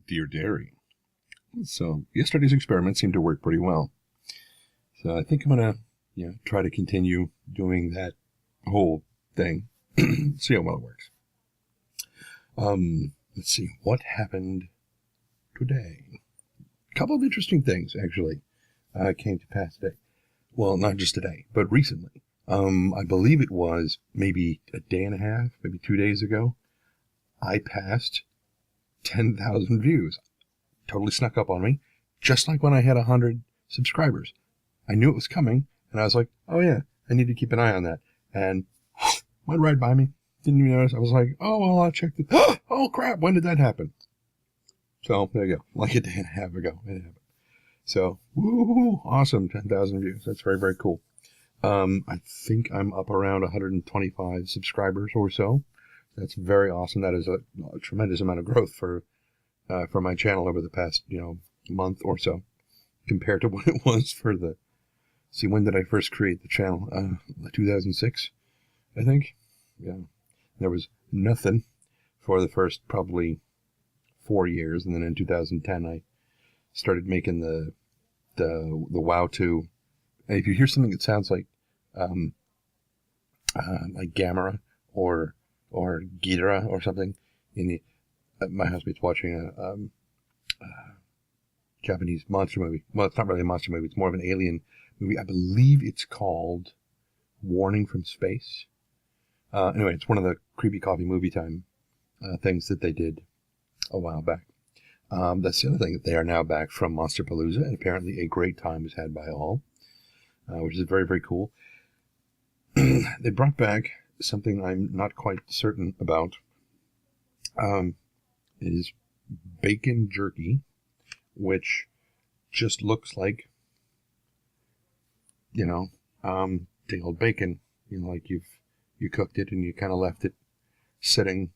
Dear Dairy. So yesterday's experiment seemed to work pretty well. So I think I'm going to try to continue doing that whole thing. See how well it works. Let's see. What happened today? A couple of interesting things, actually, came to pass today. Well, not just today, but recently. I believe it was maybe a day and a half, maybe 2 days ago. I passed 10,000 views. Totally snuck up on me, just like when I had 100 subscribers. I knew it was coming, and I was like, oh yeah, I need to keep an eye on that. And went right by me. Didn't even notice. I was like, oh, well, I'll check this. Oh, crap, when did that happen? So, there you go. Like a day and a half ago, it happened. So, woo, awesome, 10,000 views. That's very, very cool. I think I'm up around 125 subscribers or so. That's very awesome. That is a tremendous amount of growth for my channel over the past, month or so, compared to what it was for the. See, when did I first create the channel? 2006, I think. Yeah, there was nothing for the first probably 4 years, and then in 2010 I started making the WoW 2. And if you hear something that sounds like Gamera or Ghidorah or something, my housemate's watching a Japanese monster movie. Well, it's not really a monster movie. It's more of an alien movie. I believe it's called Warning from Space. Anyway, it's one of the Creepy Coffee Movie Time things that they did a while back. That's the other thing, that they are now back from Monsterpalooza, and apparently a great time is had by all, which is very, very cool. They brought back something I'm not quite certain about. It is bacon jerky, which just looks like, day old bacon. Like you cooked it and you kind of left it sitting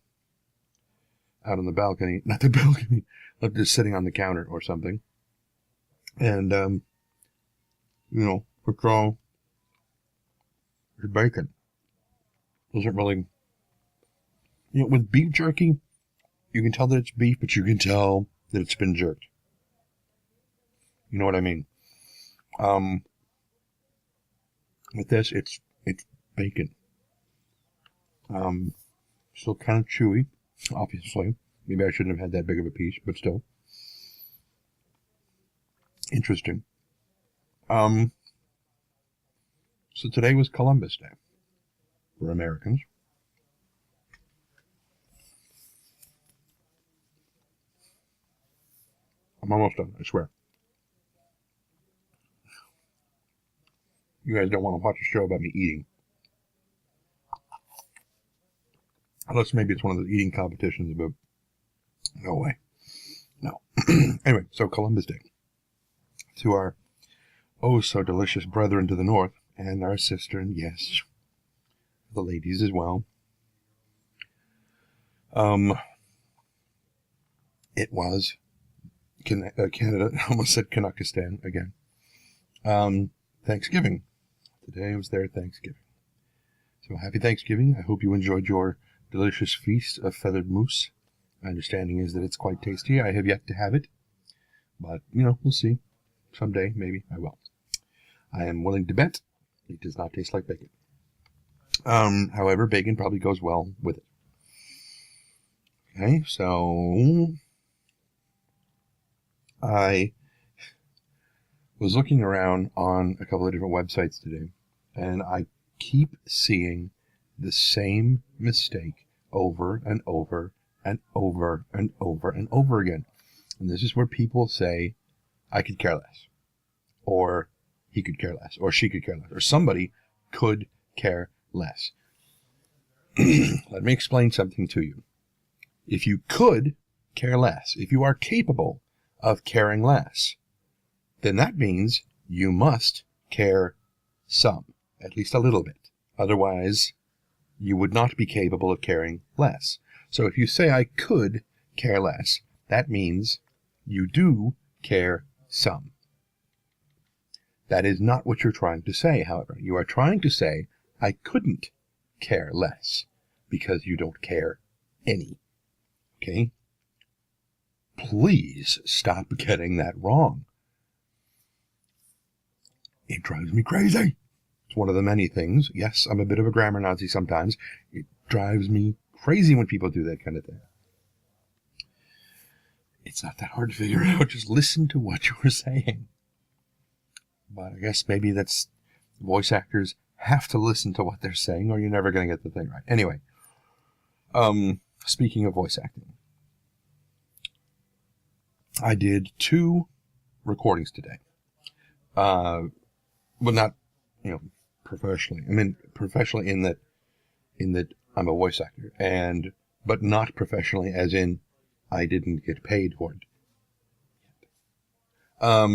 out on the balcony. Not the balcony, left it sitting on the counter or something. And, it's all bacon. Doesn't really, with beef jerky, you can tell that it's beef, but you can tell that it's been jerked. You know what I mean? With this, it's bacon. Still kind of chewy, obviously. Maybe I shouldn't have had that big of a piece, but still. Interesting. So today was Columbus Day for Americans. I'm almost done, I swear. You guys don't want to watch a show about me eating. Unless maybe it's one of the eating competitions, but no way. No. Anyway, so Columbus Day. To our oh-so-delicious brethren to the north, and our sister, and yes, the ladies as well. It was Canada, I almost said Kanakistan again. Thanksgiving. Today was their Thanksgiving. So happy Thanksgiving. I hope you enjoyed your delicious feast of feathered moose. My understanding is that it's quite tasty. I have yet to have it, but, we'll see. Someday, maybe, I will. I am willing to bet it does not taste like bacon. However, bacon probably goes well with it. Okay, so I was looking around on a couple of different websites today, and I keep seeing the same mistake over and over and over and over and over again. And this is where people say, I could care less, or he could care less, or she could care less, or somebody could care less. Let me explain something to you. If you could care less, if you are capable of caring less, then that means you must care some, at least a little bit. Otherwise, you would not be capable of caring less. So if you say I could care less, that means you do care some. That is not what you're trying to say, however. You are trying to say I couldn't care less because you don't care any. Okay? please stop getting that wrong. It drives me crazy. It's one of the many things. Yes, I'm a bit of a grammar Nazi sometimes. It drives me crazy when people do that kind of thing. It's not that hard to figure out. Just listen to what you're saying. But I guess maybe that's voice actors have to listen to what they're saying or you're never going to get the thing right. Anyway, speaking of voice acting, I did 2 recordings today. Well, not, professionally. I mean, professionally in that I'm a voice actor, but not professionally as in I didn't get paid for it. I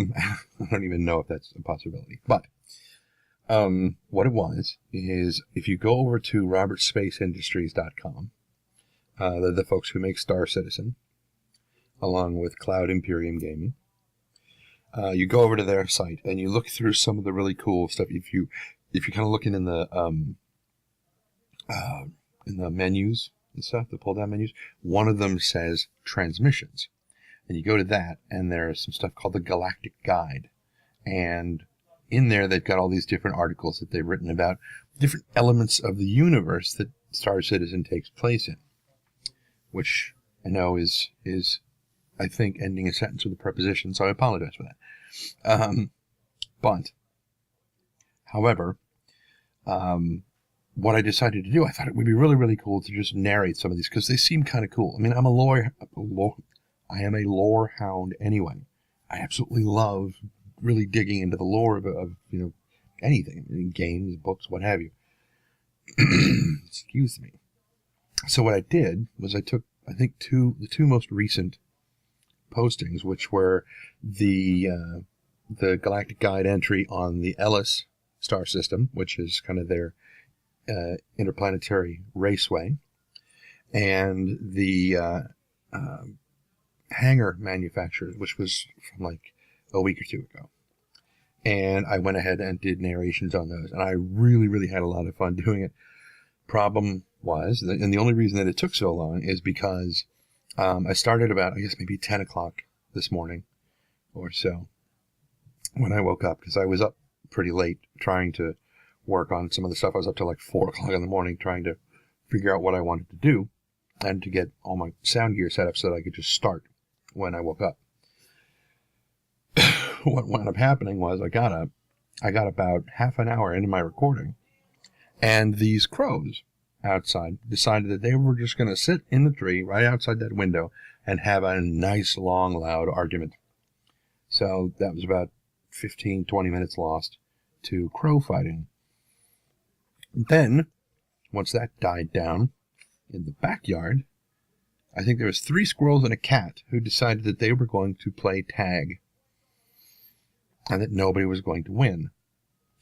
don't even know if that's a possibility, but what it was is if you go over to robertspaceindustries.com, they're the folks who make Star Citizen, along with Cloud Imperium Gaming. You go over to their site and you look through some of the really cool stuff. If you're kind of looking in the menus and stuff, the pull-down menus, one of them says transmissions. And you go to that, and there's some stuff called the Galactic Guide. And in there, they've got all these different articles that they've written about different elements of the universe that Star Citizen takes place in. Which I know is I think, ending a sentence with a preposition, so I apologize for that. However, what I decided to do, I thought it would be really, really cool to just narrate some of these, because they seem kind of cool. I mean, I am a lore hound anyway. I absolutely love really digging into the lore of anything, I mean, games, books, what have you. Excuse me. So what I did was I took, I think, the two most recent postings, which were the Galactic Guide entry on the Ellis star system, which is kind of their interplanetary raceway, and the hangar manufacturers, which was from like a week or 2 ago. And I went ahead and did narrations on those, and I really, really had a lot of fun doing it. Problem was, and the only reason that it took so long is because I started about, I guess, maybe 10 o'clock this morning or so when I woke up, because I was up pretty late trying to work on some of the stuff. I was up till like 4 o'clock in the morning trying to figure out what I wanted to do and to get all my sound gear set up so that I could just start when I woke up. What wound up happening was I got about half an hour into my recording, and these crows outside decided that they were just going to sit in the tree right outside that window and have a nice, long, loud argument. So that was about 15, 20 minutes lost to crow fighting. Then, once that died down, in the backyard, I think there was 3 squirrels and a cat who decided that they were going to play tag, and that nobody was going to win.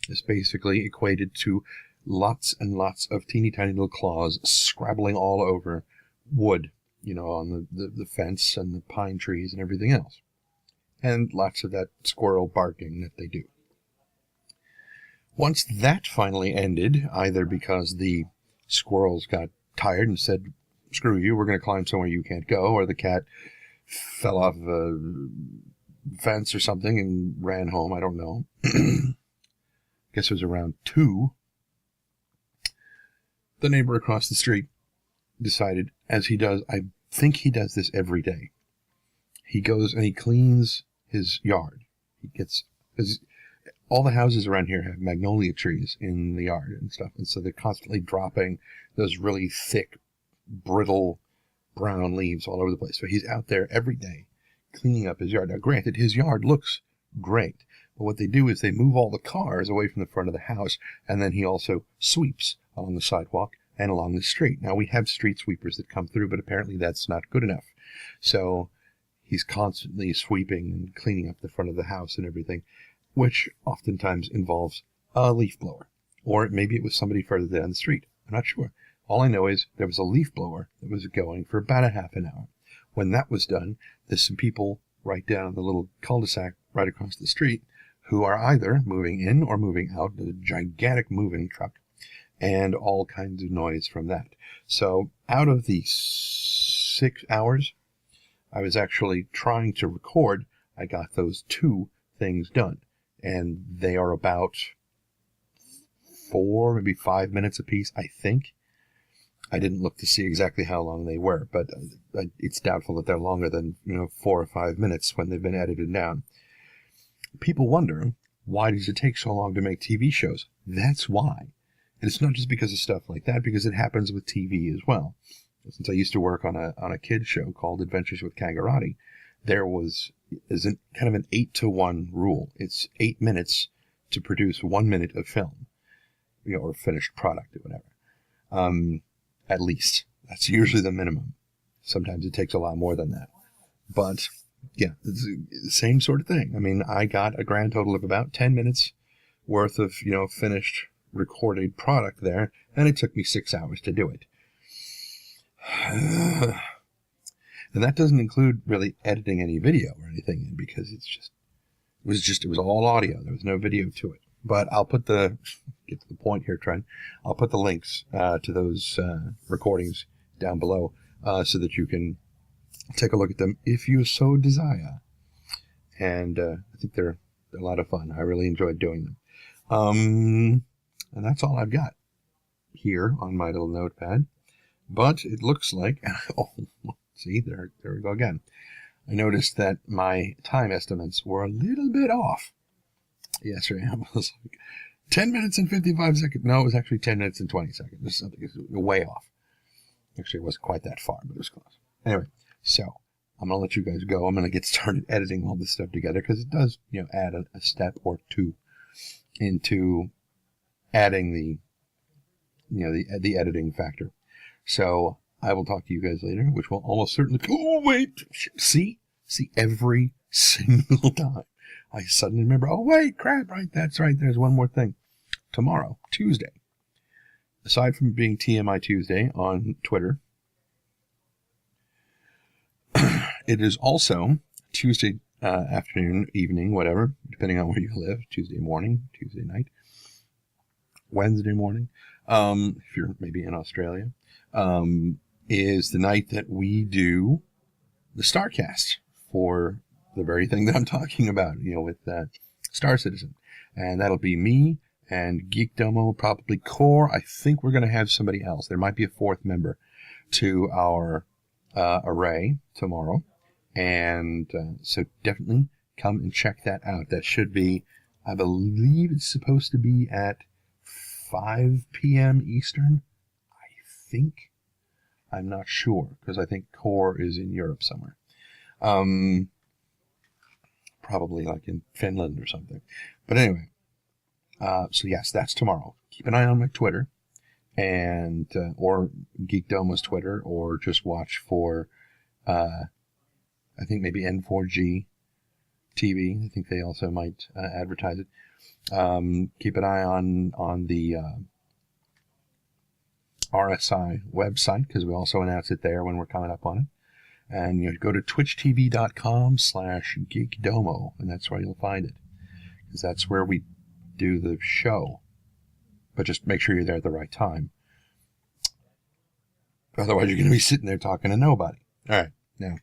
This basically equated to lots and lots of teeny tiny little claws scrabbling all over wood, on the fence and the pine trees and everything else. And lots of that squirrel barking that they do. Once that finally ended, either because the squirrels got tired and said, screw you, we're going to climb somewhere you can't go, or the cat fell off a fence or something and ran home, I don't know. Guess it was around 2. The neighbor across the street decided, as he does, I think he does this every day, he goes and he cleans his yard. Because all the houses around here have magnolia trees in the yard and stuff, and so they're constantly dropping those really thick, brittle, brown leaves all over the place. So he's out there every day cleaning up his yard. Now, granted, his yard looks great, but what they do is they move all the cars away from the front of the house, and then he also sweeps along the sidewalk and along the street. Now, we have street sweepers that come through, but apparently that's not good enough. So he's constantly sweeping and cleaning up the front of the house and everything, which oftentimes involves a leaf blower. Or maybe it was somebody further down the street. I'm not sure. All I know is there was a leaf blower that was going for about a half an hour. When that was done, there's some people right down the little cul-de-sac right across the street who are either moving in or moving out, a gigantic moving truck, and all kinds of noise from that. So out of the 6 hours, I was actually trying to record, I got those 2 things done. And they are about 4, maybe 5 minutes apiece, I think. I didn't look to see exactly how long they were, but it's doubtful that they're longer than 4 or 5 minutes when they've been edited down. People wonder, why does it take so long to make TV shows? That's why. And it's not just because of stuff like that, because it happens with TV as well. Since I used to work on a kids show called Adventures with Kangarati, there is kind of an 8-to-1 rule. It's 8 minutes to produce 1 minute of film, or finished product or whatever. At least. That's usually the minimum. Sometimes it takes a lot more than that. But, yeah, it's the same sort of thing. I mean, I got a grand total of about 10 minutes worth of, finished recorded product there, and it took me 6 hours to do it. And that doesn't include really editing any video or anything in, because it was all audio. There was no video to it. But I'll get to the point here, Trent. I'll put the links to those recordings down below so that you can take a look at them if you so desire. And I think they're a lot of fun. I really enjoyed doing them. And that's all I've got here on my little notepad. But it looks like, see, there we go again. I noticed that my time estimates were a little bit off. Yesterday I was like 10 minutes and 55 seconds. No, it was actually 10 minutes and 20 seconds. This is something way off. Actually, it wasn't quite that far, but it was close. Anyway, so I'm going to let you guys go. I'm going to get started editing all this stuff together, because it does, add a step or two into adding the editing factor. So I will talk to you guys later, which will almost certainly... Oh, wait! See every single time I suddenly remember, oh, wait, crap, right, that's right, there's one more thing. Tomorrow, Tuesday, aside from being TMI Tuesday on Twitter, it is also Tuesday afternoon, evening, whatever, depending on where you live, Tuesday morning, Tuesday night, Wednesday morning, if you're maybe in Australia, is the night that we do the Starcast for the very thing that I'm talking about, with Star Citizen. And that'll be me and Geek Domo, probably Core. I think we're going to have somebody else. There might be a 4th member to our array tomorrow. And so definitely come and check that out. That should be, I believe it's supposed to be at 5 p.m. Eastern. I think. I'm not sure, because I think Core is in Europe somewhere. Probably like in Finland or something. But anyway, so yes, that's tomorrow. Keep an eye on my Twitter, and or Geek Domo's Twitter, or just watch for, I think maybe N4G TV. I think they also might advertise it. Keep an eye on the RSI website, because we also announce it there when we're coming up on it. And go to twitchtv.com/geekdomo, and that's where you'll find it, because that's where we do the show. But just make sure you're there at the right time. Otherwise, you're going to be sitting there talking to nobody. All right, now,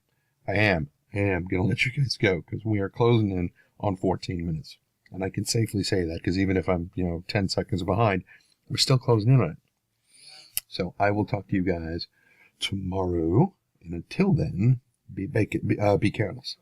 I am going to let you guys go, because we are closing in on 14 minutes. And I can safely say that, because even if I'm, 10 seconds behind, we're still closing in on it. So I will talk to you guys tomorrow. And until then, be careless.